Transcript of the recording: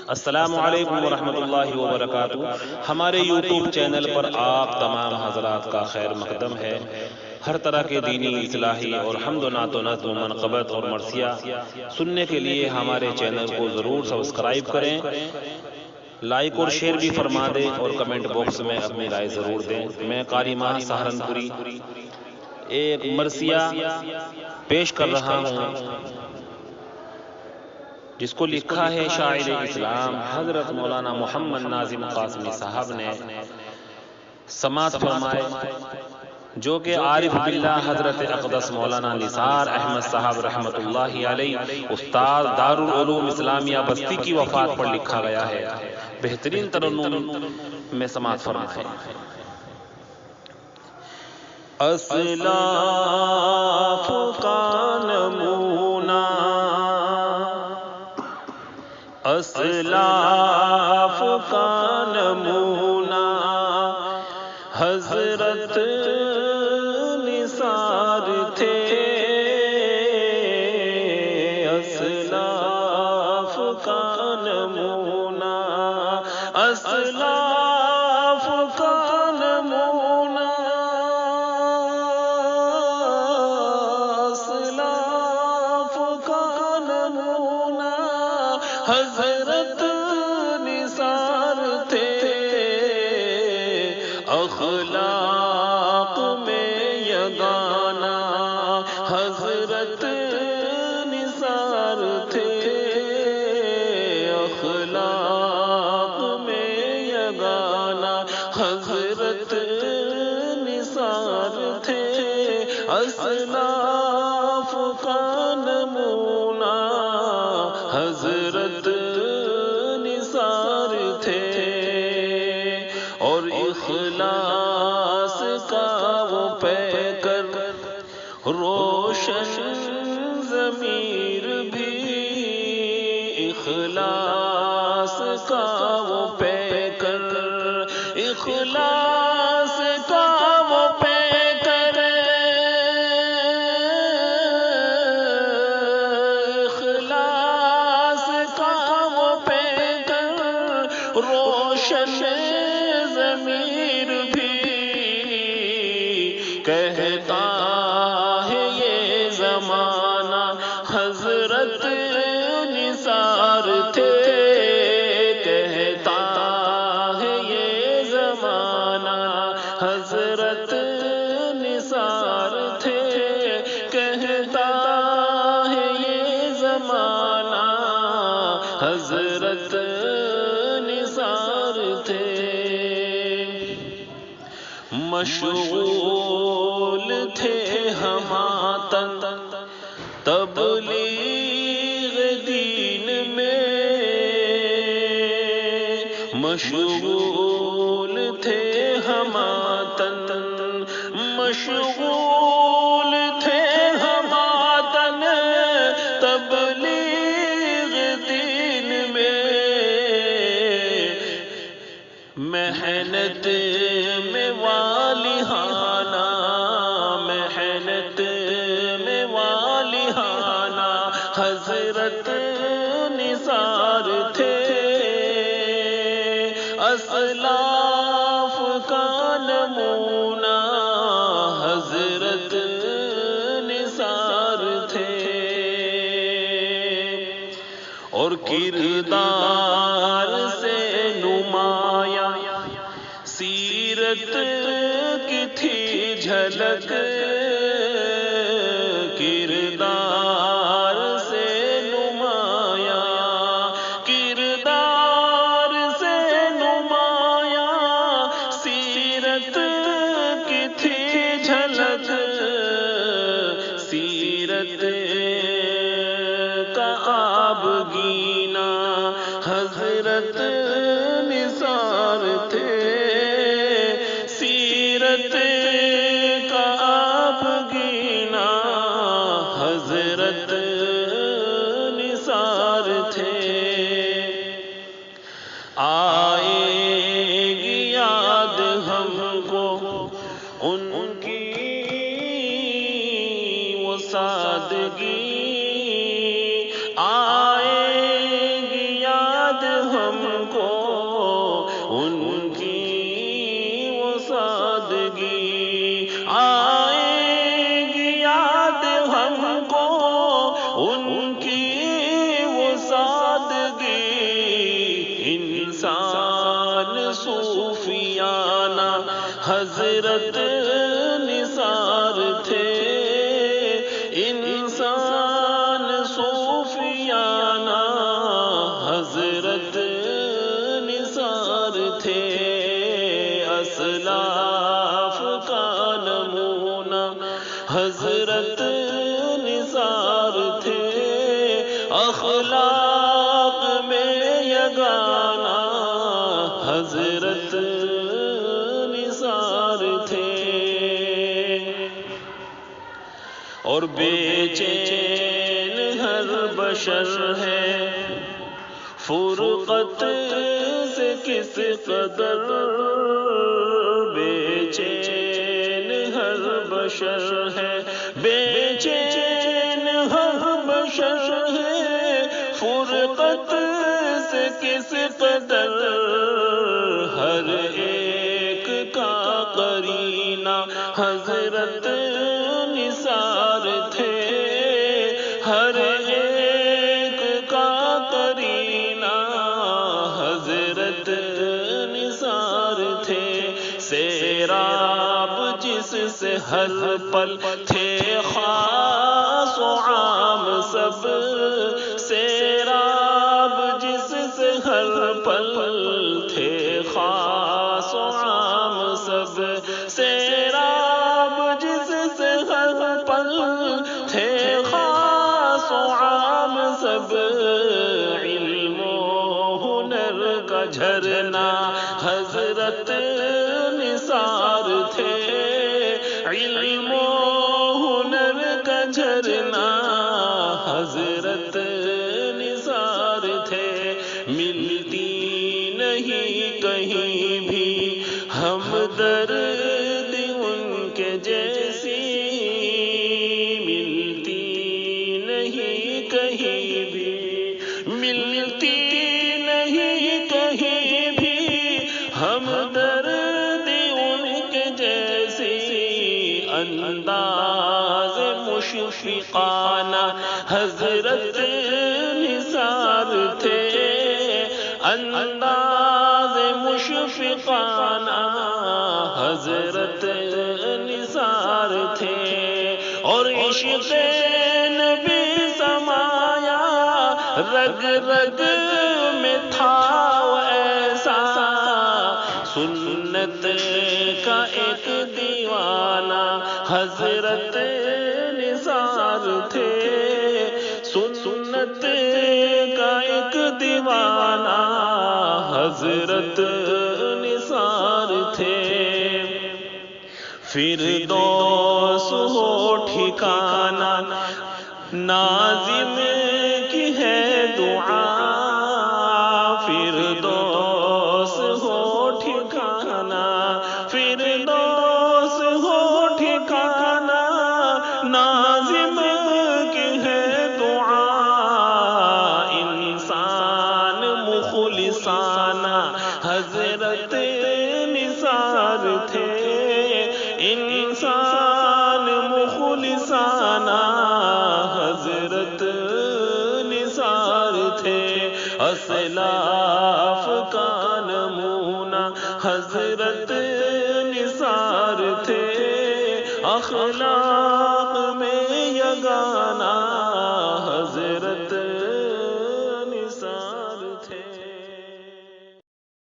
السلام علیکم ورحمۃ اللہ وبرکاتہ۔ ہمارے یوٹیوب چینل پر آپ تمام حضرات کا خیر مقدم ہے۔ ہر طرح کے دینی، اصلاحی اور حمد و نعت و نظم و منقبت اور مرثیہ سننے کے لیے ہمارے چینل کو ضرور سبسکرائب کریں، لائک اور شیئر بھی فرما دیں اور کمنٹ باکس میں اپنی رائے ضرور دیں۔ میں قاری ماز سہارنپوری ایک مرثیہ پیش کر رہا ہوں جس کو لکھا ہے شاعر اسلام حضرت مولانا محمد ناظم قاسمی صاحب نے۔ سماعت فرمائے، جو کہ عارف باللہ حضرت اقدس مولانا نثار احمد صاحب رحمت اللہ علیہ استاذ دارالعلوم اسلامیہ بستی کی وفات پر لکھا گیا ہے۔ بہترین ترنم میں سماعت فرمائے۔ اسلاف کا نمونہ، اسلاف کا نمونہ حضرت نثار تھے۔ اسلاف کا نمونہ، اسلاف کا نمونہ، اسلاف کا نمونہ حضرت نثار تھے۔ اخلاق میں یگانہ حضرت نثار تھے۔ اخلاق میں یگانہ حضرت نثار تھے۔ اسلاف کا نمونہ حضرت نثار تھے، اور اخلاص کا وہ پیکر روشن ضمیر بھی، اخلاص کا وہ پیکر، اخلاص کا وہ پیکر، اخلاص کا وہ پیکر روشن ضمیر بھی کہتا ہے یہ زمانہ حضرت نثار تھے۔ کہتا ہے یہ زمانہ حضرت نثار تھے۔ کہتا ہے یہ زمانہ حضرت نثار تھے۔ مشغول تھے ہماتن تبلیغ دین میں، مشغول تھے ہماتن، مشغول تھے ہماتن تبلیغ دین میں، محنت میں والہانہ، محنت میں والہانہ حضرت نثار تھے۔ اسلاف کا نمونہ حضرت نثار تھے، اور کردار سے نمایاں سیرت کی تھی جھلک، کردار سے نمایاں، کردار سے نمایاں سیرت کی تھی جھلک، سیرت کا آب گینا حضرت نثار تھے۔ سیرت کا آب گینا حضرت نثار تھے۔ آئے گی یاد ہم کو ان کی وہ سادگی، آئے گی یاد ہم کو ان کی وہ سادگی، آئے گی یاد ہم کو ان کی وہ سادگی۔ انسان صوفیانہ حضرت نثار تھے، انسان صوفیانہ حضرت نثار تھے، اسلاف کا نمونہ حضرت نثار تھے، اخلاق میں یگانہ حضرت نثار تھے۔ اور بے چین ہر بشر ہے فرقت سے کس قدر، بے چین ہر بشر ہے، بے چین ہر بشر ہے فرقت سے کس قدر، ہر ایک کا قرینہ حضرت نثار تھے، ہر ایک کا قرینہ حضرت نثار تھے، سیراب جس سے ہر پل تھے خاص و عام سب، سیراب جس سے ہر پل تھے خاص و عام سب، سیراب جس سے ہر پل تھے خاص و عام سب، علم و ہنر کا جھرنا حضرت نثار تھے، علم و ہنر کا جھرنا حضرت نثار تھے، ملتی نہیں کہیں بھی ہم درد ان کے جیسی، ملتی نہیں کہیں بھی، ملتی نہیں کہیں بھی ہم درد ان کے جیسی، انداز مشفقانہ حضرت نثار تھے، انداز مشفقانہ حضرت نثار تھے، اور عشق نبی سمایا رگ رگ میں تھا ایسا، سنت کا ایک دیوانہ حضرت نثار تھے، سنت کا ایک دیوانہ حضرت نثار تھے، فردوس ہو ٹھکانہ ناظم کی ہے دعا، فردوس ہو ٹھکانہ، فردوس ہو ٹھکانہ ناظم کی ہے دعا، انسان مخلصانہ حضرت نثار تھے، انسان مخلصانہ حضرت نثار تھے، اسلاف کا نمونہ حضرت نثار تھے، اخلاق میں یگانہ